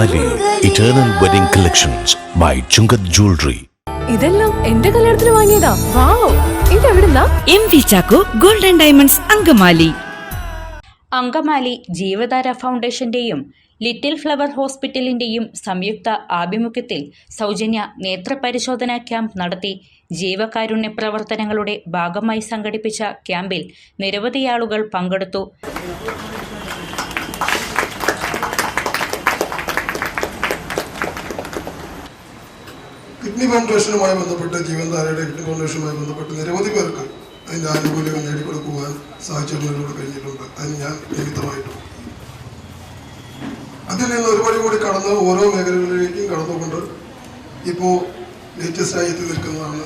Angamaly eternal wedding collections by Chungath jewellery. ഇതെല്ലാം എന്റെ കല്യാണത്തിന് വാങ്ങിയതാ. വാവ്, ഇതെവിടുന്നാ? MV Chacko golden diamonds Angamaly. Angamaly Jeevadhara ഫൗണ്ടേഷന്റെയും ലിറ്റിൽ ഫ്ലവർ ഹോസ്പിറ്റലിന്റെയും സംയുക്ത ആഭിമുഖ്യത്തിൽ സൗജന്യ നേത്രപരിശോധനാ ക്യാമ്പ് നടത്തി. ജീവകാരുണ്യ പ്രവർത്തനങ്ങളുടെ ഭാഗമായി സംഘടിപ്പിച്ച ക്യാമ്പിൽ നിരവധി ആളുകൾ പങ്കെടുത്തു. കിഡ്നി ഫൗണ്ടേഷനുമായി ബന്ധപ്പെട്ട് ജീവൻധാരയുടെ കിഡ്നി ഫൗണ്ടേഷനുമായി ബന്ധപ്പെട്ട് നിരവധി പേർക്ക് അതിൻ്റെ ആനുകൂല്യങ്ങൾ നേടിക്കൊടുക്കുവാൻ സാഹചര്യങ്ങളിലൂടെ കഴിഞ്ഞിട്ടുണ്ട്. അതിന് ഞാൻ നിമിത്തമായിട്ടുണ്ട്. അതിൽ നിന്ന് ഒരുപടി കൂടി കടന്ന് ഓരോ മേഖലകളിലേക്കും കടന്നുകൊണ്ട് ഇപ്പോൾ ലേറ്റസ്റ്റായി എത്തി നിൽക്കുന്നതാണ്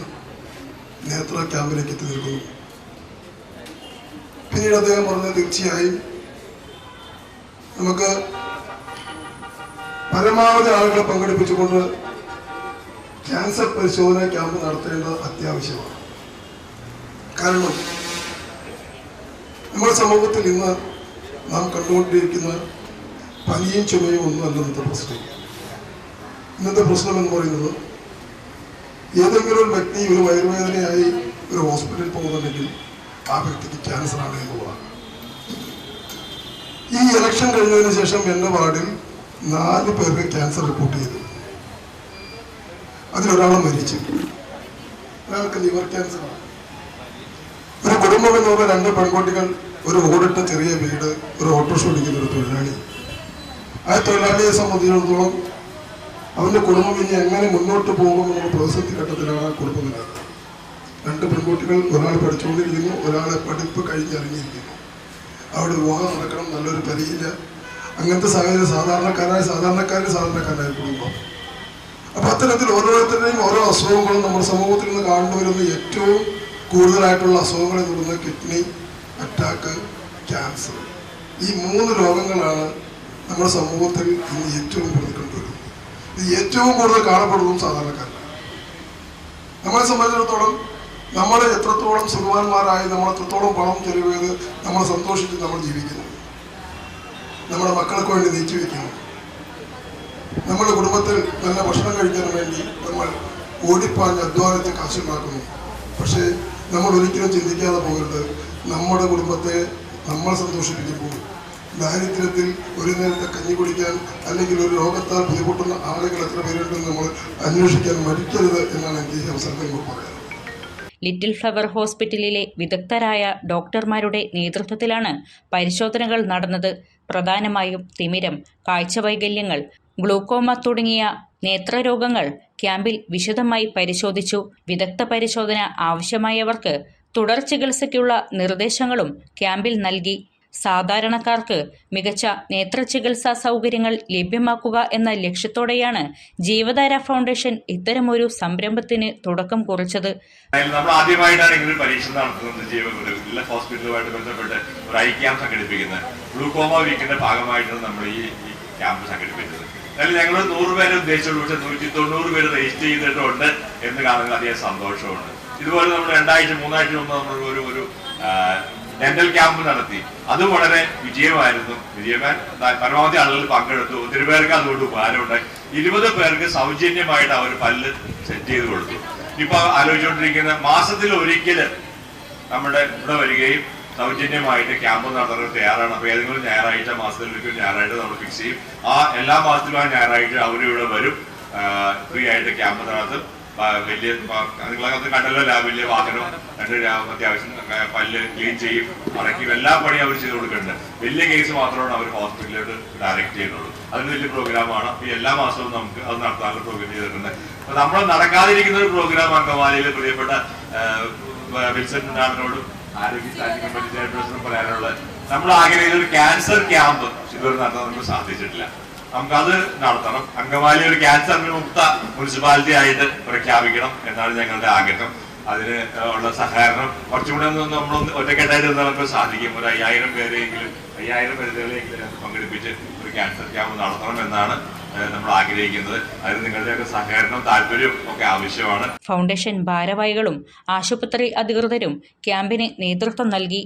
നേത്ര ക്യാമ്പിലേക്ക് എത്തി നിൽക്കുന്നത്. പിന്നീട് അദ്ദേഹം പറഞ്ഞത് തീർച്ചയായും നമുക്ക് പരമാവധി ആളുകളെ പങ്കെടുപ്പിച്ചുകൊണ്ട് ക്യാൻസർ പരിശോധന ക്യാമ്പ് നടത്തേണ്ടത് അത്യാവശ്യമാണ്. കാരണം നമ്മുടെ സമൂഹത്തിൽ ഇന്ന് നാം കണ്ടുകൊണ്ടിരിക്കുന്ന പനിയും ചുമയും ഒന്നുമല്ല ഇന്നത്തെ പ്രശ്നം. ഇന്നത്തെ പ്രശ്നം എന്ന് പറയുന്നത് ഏതെങ്കിലും ഒരു വ്യക്തി ഒരു വയറുവേദനയായി ഒരു ഹോസ്പിറ്റലിൽ പോകുന്നുണ്ടെങ്കിൽ ആ വ്യക്തിക്ക് ക്യാൻസർ ആണ് എന്നുള്ളതാണ്. ഈ ഇലക്ഷൻ കഴിഞ്ഞതിന് ശേഷം എൻ്റെ വാർഡിൽ 4 പേർക്ക് ക്യാൻസർ റിപ്പോർട്ട് ചെയ്തു. അതിലൊരാളെ മരിച്ചു. ഒരാൾക്ക് ലിവർ ക്യാൻസറാണ്. ഒരു കുടുംബം എന്ന് പറഞ്ഞ 2 പെൺകുട്ടികൾ, ഒരു ഓടിട്ട ചെറിയ വീട്, ഒരു ഓട്ടോറിക്ഷ ഓടിക്കുന്ന ഒരു തൊഴിലാളി. ആ തൊഴിലാളിയെ സംബന്ധിച്ചിടത്തോളം അവൻ്റെ കുടുംബം ഇനി എങ്ങനെ മുന്നോട്ട് പോകുമെന്നുള്ള പ്രതിസന്ധി ഘട്ടത്തിലാണ് ആ കുടുംബം നിൽക്കുന്നത്. 2 പെൺകുട്ടികൾ, ഒരാൾ പഠിച്ചുകൊണ്ടിരിക്കുന്നു, ഒരാളെ പഠിപ്പ് കഴിഞ്ഞിറങ്ങിയിരിക്കുന്നു. അവിടെ വിവാഹം നടക്കണം, നല്ലൊരു പരിയില്ല. അങ്ങനത്തെ സാഹചര്യം സാധാരണക്കാരായ കുടുംബം. അപ്പം അത്തരത്തിൽ ഓരോരുത്തരുടെയും ഓരോ അസുഖങ്ങളും നമ്മുടെ സമൂഹത്തിൽ നിന്ന് കണ്ടുവരുന്ന ഏറ്റവും കൂടുതലായിട്ടുള്ള അസുഖങ്ങളെ തുടർന്ന് കിഡ്നി, അറ്റാക്ക്, ക്യാൻസർ, ഈ 3 രോഗങ്ങളാണ് നമ്മുടെ സമൂഹത്തിൽ ഇന്ന് ഏറ്റവും കൂടുതൽ കണ്ടുവരുന്നത്. ഇത് ഏറ്റവും കൂടുതൽ കാണപ്പെടുന്നതും സാധാരണക്കാരാണ്. നമ്മളെ സംബന്ധിച്ചിടത്തോളം നമ്മൾ എത്രത്തോളം സുഖവാന്മാരായി, നമ്മൾ എത്രത്തോളം പണം ചെലവ് ചെയ്ത് നമ്മൾ സന്തോഷിച്ച് നമ്മൾ ജീവിക്കുന്നു, നമ്മുടെ മക്കൾക്ക് വേണ്ടി നീച്ചു വയ്ക്കുന്നു, നമ്മുടെ കുടുംബത്തിൽ നല്ല ഭക്ഷണം കഴിക്കാൻ വേണ്ടി നമ്മൾ ഓടിപ്പാഞ്ഞ് അധ്വാനത്തെ കാശുണ്ടാക്കുന്നു. പക്ഷേ നമ്മൾ ഒരിക്കലും ചിന്തിക്കാതെ പോകരുത്, നമ്മുടെ കുടുംബത്തെ നമ്മൾ സന്തോഷിപ്പിക്കുമ്പോൾ ദാരിദ്ര്യത്തിൽ ഒരു നേരത്തെ കഞ്ഞി കുടിക്കാൻ അല്ലെങ്കിൽ ഒരു രോഗത്താൽ ബുദ്ധിമുട്ടുന്ന ആളുകൾ എത്ര പേരുണ്ടെന്ന് നമ്മൾ അന്വേഷിക്കാൻ മടിക്കരുത് എന്നാണ് എനിക്ക് ഈ അവസരത്തിൽ പറയാനുള്ളത്. ലിറ്റിൽ ഫ്ലവർ ഹോസ്പിറ്റലിലെ വിദഗ്ധരായ ഡോക്ടർമാരുടെ നേതൃത്വത്തിലാണ് പരിശോധനകൾ നടന്നത്. പ്രധാനമായും തിമിരം, കാഴ്ചവൈകല്യങ്ങൾ, ഗ്ലൂക്കോമ തുടങ്ങിയ നേത്രരോഗങ്ങൾ ക്യാമ്പിൽ വിശദമായി പരിശോധിച്ചു. വിദഗ്ധ പരിശോധന ആവശ്യമായവർക്ക് തുടർ ചികിത്സയ്ക്കുള്ള നിർദ്ദേശങ്ങളും ക്യാമ്പിൽ നൽകി. സാധാരണക്കാർക്ക് മികച്ച നേത്രചികിത്സാ സൗകര്യങ്ങൾ ലഭ്യമാക്കുക എന്ന ലക്ഷ്യത്തോടെയാണ് ജീവധാര ഫൗണ്ടേഷൻ ഇത്തരമൊരു സംരംഭത്തിന് തുടക്കം കുറിച്ചത്. നമ്മൾ ആദ്യമായിട്ടാണ് ഇങ്ങനെ പരീക്ഷ നടത്തുന്നത്. ഹോസ്പിറ്റലുമായിട്ട് ബന്ധപ്പെട്ട് ഒരു ഐ ക്യാമ്പ് സംഘടിപ്പിക്കുന്നത്. ഗ്ലൂക്കോമ വീക്കിന്റെ ഭാഗമായിട്ടാണ് നമ്മൾ ഈ ക്യാമ്പ് സംഘടിപ്പിച്ചത്. അതിൽ ഞങ്ങൾ 100 പേരെ ഉദ്ദേശിച്ചുള്ളൂ. പക്ഷെ 190 പേര് രജിസ്റ്റർ ചെയ്തിട്ടുണ്ട് എന്ന് കാണുന്നത് അധികം സന്തോഷമുണ്ട്. ഇതുപോലെ നമ്മൾ 2 ആഴ്ച 3 ആഴ്ച മുമ്പ് നമ്മൾ ഒരു ഡെന്റൽ ക്യാമ്പ് നടത്തി. അത് വളരെ വിജയമായിരുന്നു. പരമാവധി ആളുകൾ പങ്കെടുത്തു. 1 പേർക്ക് അതുകൊണ്ട് ഉപകാരമുണ്ടായി. 20 പേർക്ക് സൗജന്യമായിട്ട് അവർ പല്ല് സെറ്റ് ചെയ്ത് കൊടുത്തു. ഇപ്പൊ ആലോചിച്ചുകൊണ്ടിരിക്കുന്ന മാസത്തിൽ ഒരിക്കൽ നമ്മുടെ ഇവിടെ വരികയും സൗജന്യമായിട്ട് ക്യാമ്പ് നടത്താൻ തയ്യാറാണ്. അപ്പൊ ഏതെങ്കിലും ഞായറാഴ്ച, മാസത്തിലൊരിക്കൽ ഞായറാഴ്ച നമ്മൾ ഫിക്സ് ചെയ്യും. ആ എല്ലാ മാസത്തിലും ആ ഞായറാഴ്ച അവരിവിടെ വരും, ഫ്രീ ആയിട്ട് ക്യാമ്പ് നടത്തും. വലിയ നിങ്ങളകത്ത് കണ്ടല്ലോ, വലിയ വാഹനം, 2 അത്യാവശ്യം പല്ല് ക്ലീൻ ചെയ്യും, അടയ്ക്കും, എല്ലാ പണിയും അവർ ചെയ്ത് കൊടുക്കുന്നുണ്ട്. വലിയ കേസ് മാത്രമാണ് അവർ ഹോസ്പിറ്റലിലോട്ട് ഡയറക്റ്റ് ചെയ്യുന്നുള്ളൂ. അതിന് വലിയ പ്രോഗ്രാമാണ്. അപ്പൊ എല്ലാ മാസവും നമുക്ക് അത് നടത്താനുള്ള പ്രോഗ്രാം ചെയ്തിട്ടുണ്ട്. അപ്പൊ നമ്മൾ നടക്കാതിരിക്കുന്ന ഒരു പ്രോഗ്രാം അങ്കമാലിയിൽ പ്രിയപ്പെട്ട വിൽസൺ നാടിനോടും ആരോഗ്യ സ്റ്റാൻഡിംഗ് കമ്മിറ്റി ചെയർപേഴ്സണും പറയാനുള്ളത്, നമ്മൾ ആഗ്രഹിക്കുന്ന ഒരു ക്യാൻസർ ക്യാമ്പ് ഇതുവരെ നടത്താൻ നമുക്ക് സാധിച്ചിട്ടില്ല. നമുക്കത് നടത്തണം. അങ്കമാലി ഒരു ക്യാൻസർ മുക്ത മുനിസിപ്പാലിറ്റി ആയിട്ട് പ്രഖ്യാപിക്കണം എന്നാണ് ഞങ്ങളുടെ ആഗ്രഹം. അതിന് ഉള്ള സഹകരണം കുറച്ചുകൂടെ നമ്മൾ ഒറ്റക്കെട്ടായിട്ട് നമുക്ക് സാധിക്കും. ഒരു 5000 പേരെങ്കിലും 5000 പേരെങ്കിലും പങ്കെടുപ്പിച്ച് ഒരു ക്യാൻസർ ക്യാമ്പ് നടത്തണം എന്നാണ് നമ്മൾ ആഗ്രഹിക്കുന്നത്. അതിന് നിങ്ങളുടെയൊക്കെ സഹകരണം, താല്പര്യം ഒക്കെ ആവശ്യമാണ്. ഫൗണ്ടേഷൻ ഭാരവാഹികളും ആശുപത്രി അധികൃതരും ക്യാമ്പിന് നേതൃത്വം നൽകി.